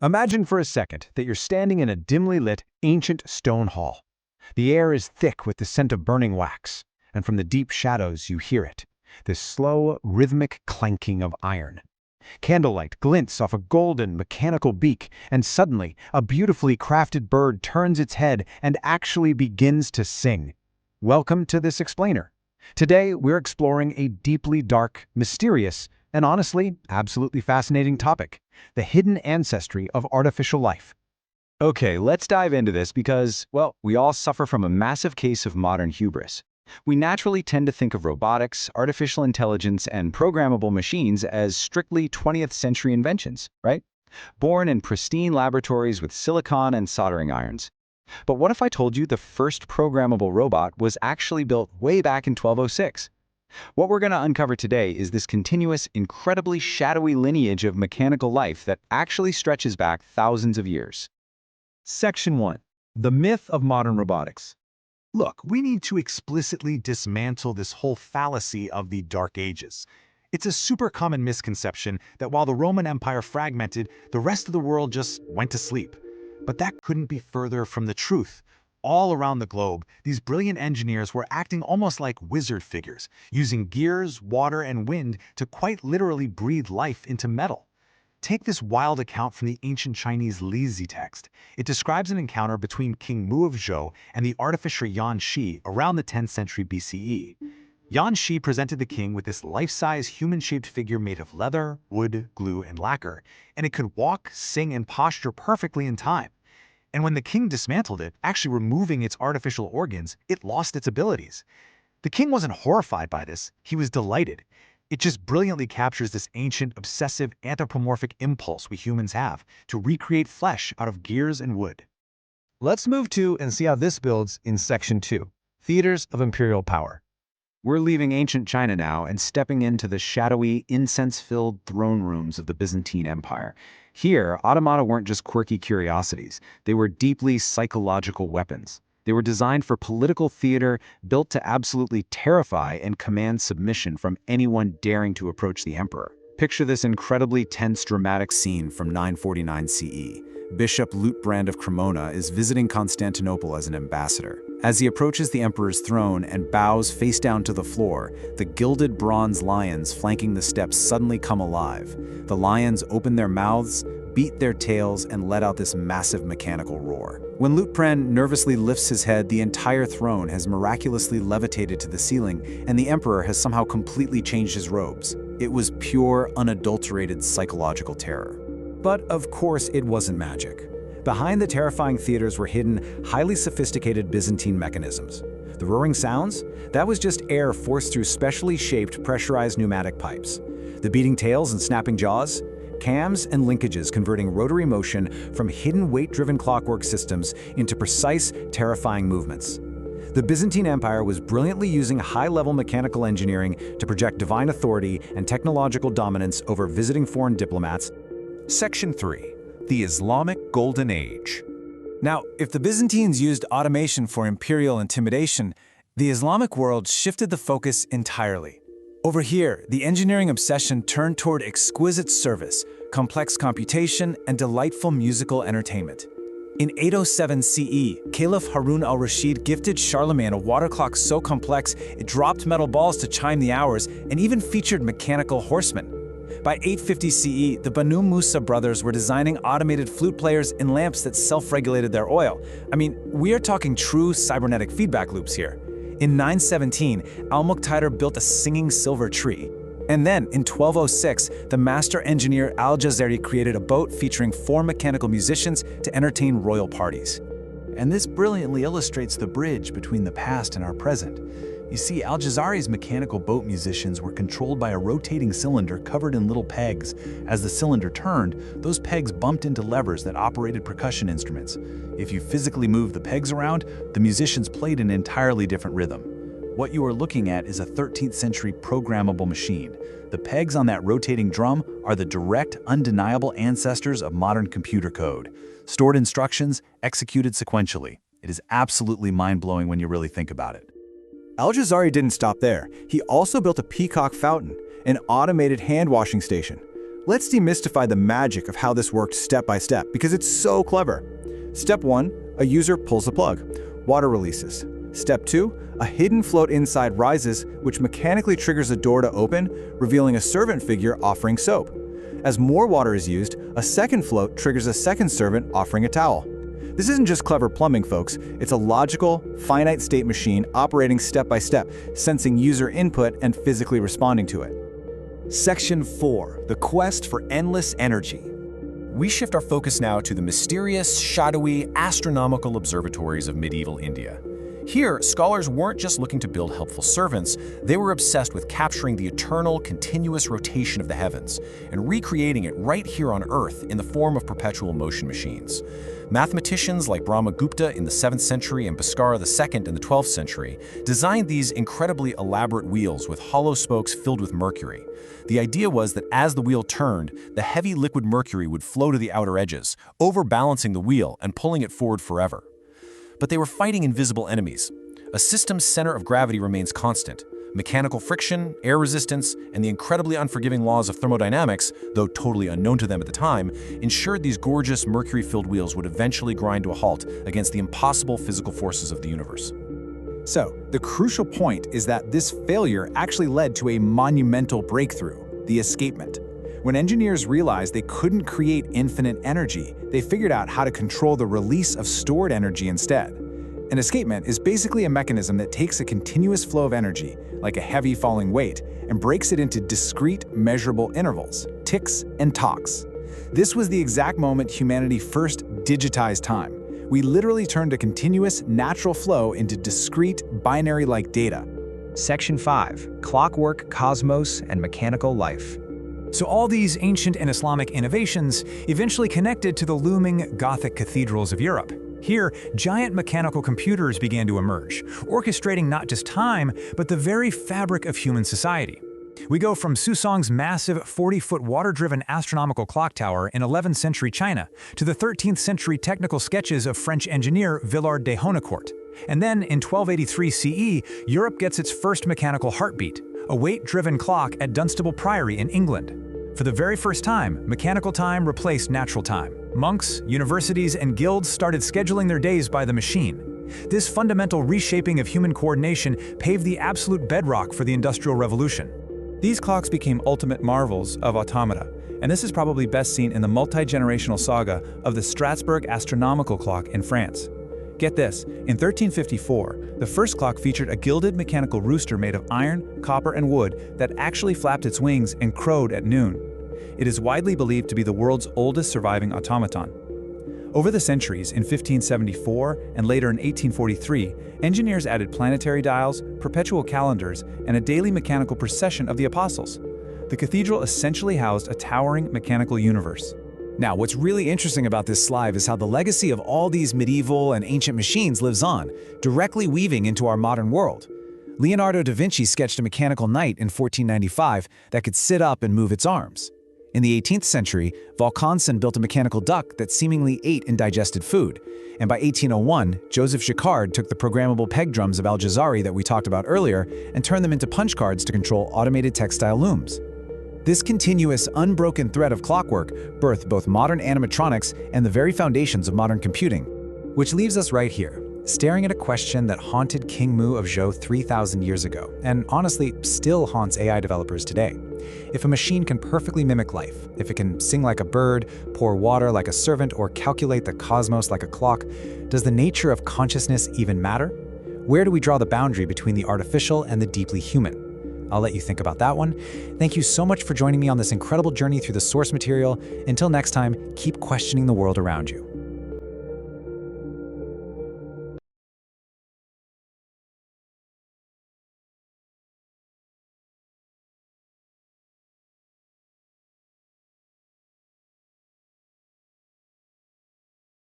Imagine for a second that you're standing in a dimly lit, ancient stone hall. The air is thick with the scent of burning wax, and from the deep shadows you hear it, this slow, rhythmic clanking of iron. Candlelight glints off a golden, mechanical beak, and suddenly a beautifully crafted bird turns its head and actually begins to sing. Welcome to this explainer. Today, we're exploring a deeply dark, mysterious, and honestly, absolutely fascinating topic: the hidden ancestry of artificial life. Okay, let's dive into this because, well, we all suffer from a massive case of modern hubris. We naturally tend to think of robotics, artificial intelligence, and programmable machines as strictly 20th century inventions, right? Born in pristine laboratories with silicon and soldering irons. But what if I told you the first programmable robot was actually built way back in 1206? What we're going to uncover today is this continuous, incredibly shadowy lineage of mechanical life that actually stretches back thousands of years. Section 1. The myth of modern robotics. Look, we need to explicitly dismantle this whole fallacy of the Dark Ages. It's a super common misconception that while the Roman Empire fragmented, the rest of the world just went to sleep. But that couldn't be further from the truth. All around the globe, these brilliant engineers were acting almost like wizard figures, using gears, water, and wind to quite literally breathe life into metal. Take this wild account from the ancient Chinese Lizi text. It describes an encounter between King Mu of Zhou and the artificer Yan Shi around the 10th century BCE. Yan Shi presented the king with this life-size human-shaped figure made of leather, wood, glue, and lacquer, and it could walk, sing, and posture perfectly in time. And when the king dismantled it, actually removing its artificial organs, it lost its abilities. The king wasn't horrified by this, he was delighted. It just brilliantly captures this ancient, obsessive, anthropomorphic impulse we humans have to recreate flesh out of gears and wood. Let's move to and see how this builds in Section 2, Theaters of Imperial Power. We're leaving ancient China now and stepping into the shadowy, incense-filled throne rooms of the Byzantine Empire. Here, automata weren't just quirky curiosities. They were deeply psychological weapons. They were designed for political theater, built to absolutely terrify and command submission from anyone daring to approach the emperor. Picture this incredibly tense, dramatic scene from 949 CE. Bishop Liutprand of Cremona is visiting Constantinople as an ambassador. As he approaches the emperor's throne and bows face down to the floor, the gilded bronze lions flanking the steps suddenly come alive. The lions open their mouths, beat their tails, and let out this massive mechanical roar. When Liutprand nervously lifts his head, the entire throne has miraculously levitated to the ceiling, and the emperor has somehow completely changed his robes. It was pure, unadulterated psychological terror. But of course, it wasn't magic. Behind the terrifying theaters were hidden, highly sophisticated Byzantine mechanisms. The roaring sounds? That was just air forced through specially shaped, pressurized pneumatic pipes. The beating tails and snapping jaws? Cams and linkages converting rotary motion from hidden weight-driven clockwork systems into precise, terrifying movements. The Byzantine Empire was brilliantly using high-level mechanical engineering to project divine authority and technological dominance over visiting foreign diplomats. Section 3. The Islamic Golden Age. Now, if the Byzantines used automation for imperial intimidation, the Islamic world shifted the focus entirely. Over here, the engineering obsession turned toward exquisite service, complex computation, and delightful musical entertainment. In 807 CE, Caliph Harun al-Rashid gifted Charlemagne a water clock so complex it dropped metal balls to chime the hours and even featured mechanical horsemen. By 850 CE, the Banu Musa brothers were designing automated flute players in lamps that self-regulated their oil. I mean, we are talking true cybernetic feedback loops here. In 917, Al-Muqtadir built a singing silver tree. And then, in 1206, the master engineer Al-Jazari created a boat featuring 4 mechanical musicians to entertain royal parties. And this brilliantly illustrates the bridge between the past and our present. You see, Al-Jazari's mechanical boat musicians were controlled by a rotating cylinder covered in little pegs. As the cylinder turned, those pegs bumped into levers that operated percussion instruments. If you physically moved the pegs around, the musicians played an entirely different rhythm. What you are looking at is a 13th century programmable machine. The pegs on that rotating drum are the direct, undeniable ancestors of modern computer code. Stored instructions, executed sequentially. It is absolutely mind-blowing when you really think about it. Al-Jazari didn't stop there. He also built a peacock fountain, an automated hand-washing station. Let's demystify the magic of how this worked step by step, because it's so clever. Step 1, a user pulls the plug. Water releases. Step 2, a hidden float inside rises, which mechanically triggers a door to open, revealing a servant figure offering soap. As more water is used, a second float triggers a second servant offering a towel. This isn't just clever plumbing, folks. It's a logical, finite state machine operating step by step, sensing user input and physically responding to it. Section 4, the quest for endless energy. We shift our focus now to the mysterious, shadowy, astronomical observatories of medieval India. Here, scholars weren't just looking to build helpful servants, they were obsessed with capturing the eternal, continuous rotation of the heavens and recreating it right here on Earth in the form of perpetual motion machines. Mathematicians like Brahmagupta in the 7th century and Bhaskara II in the 12th century designed these incredibly elaborate wheels with hollow spokes filled with mercury. The idea was that as the wheel turned, the heavy liquid mercury would flow to the outer edges, overbalancing the wheel and pulling it forward forever. But they were fighting invisible enemies. A system's center of gravity remains constant. Mechanical friction, air resistance, and the incredibly unforgiving laws of thermodynamics, though totally unknown to them at the time, ensured these gorgeous mercury-filled wheels would eventually grind to a halt against the impossible physical forces of the universe. So, the crucial point is that this failure actually led to a monumental breakthrough, the escapement. When engineers realized they couldn't create infinite energy, they figured out how to control the release of stored energy instead. An escapement is basically a mechanism that takes a continuous flow of energy, like a heavy falling weight, and breaks it into discrete, measurable intervals, ticks and tocks. This was the exact moment humanity first digitized time. We literally turned a continuous, natural flow into discrete, binary-like data. Section 5, Clockwork, Cosmos, and Mechanical Life. So all these ancient and Islamic innovations eventually connected to the looming Gothic cathedrals of Europe. Here, giant mechanical computers began to emerge, orchestrating not just time, but the very fabric of human society. We go from Susong's massive 40-foot water-driven astronomical clock tower in 11th century China to the 13th century technical sketches of French engineer Villard de Honnecourt. And then, in 1283 CE, Europe gets its first mechanical heartbeat, a weight-driven clock at Dunstable Priory in England. For the very first time, mechanical time replaced natural time. Monks, universities, and guilds started scheduling their days by the machine. This fundamental reshaping of human coordination paved the absolute bedrock for the Industrial Revolution. These clocks became ultimate marvels of automata, and this is probably best seen in the multi-generational saga of the Strasbourg astronomical clock in France. Get this, in 1354, the first clock featured a gilded mechanical rooster made of iron, copper, and wood that actually flapped its wings and crowed at noon. It is widely believed to be the world's oldest surviving automaton. Over the centuries, in 1574 and later in 1843, engineers added planetary dials, perpetual calendars, and a daily mechanical procession of the apostles. The cathedral essentially housed a towering mechanical universe. Now, what's really interesting about this slide is how the legacy of all these medieval and ancient machines lives on, directly weaving into our modern world. Leonardo da Vinci sketched a mechanical knight in 1495 that could sit up and move its arms. In the 18th century, Vaucanson built a mechanical duck that seemingly ate and digested food. And by 1801, Joseph Jacquard took the programmable peg drums of Al-Jazari that we talked about earlier and turned them into punch cards to control automated textile looms. This continuous, unbroken thread of clockwork birthed both modern animatronics and the very foundations of modern computing. Which leaves us right here, staring at a question that haunted King Mu of Zhou 3,000 years ago, and honestly still haunts AI developers today. If a machine can perfectly mimic life, if it can sing like a bird, pour water like a servant, or calculate the cosmos like a clock, does the nature of consciousness even matter? Where do we draw the boundary between the artificial and the deeply human? I'll let you think about that one. Thank you so much for joining me on this incredible journey through the source material. Until next time, keep questioning the world around you.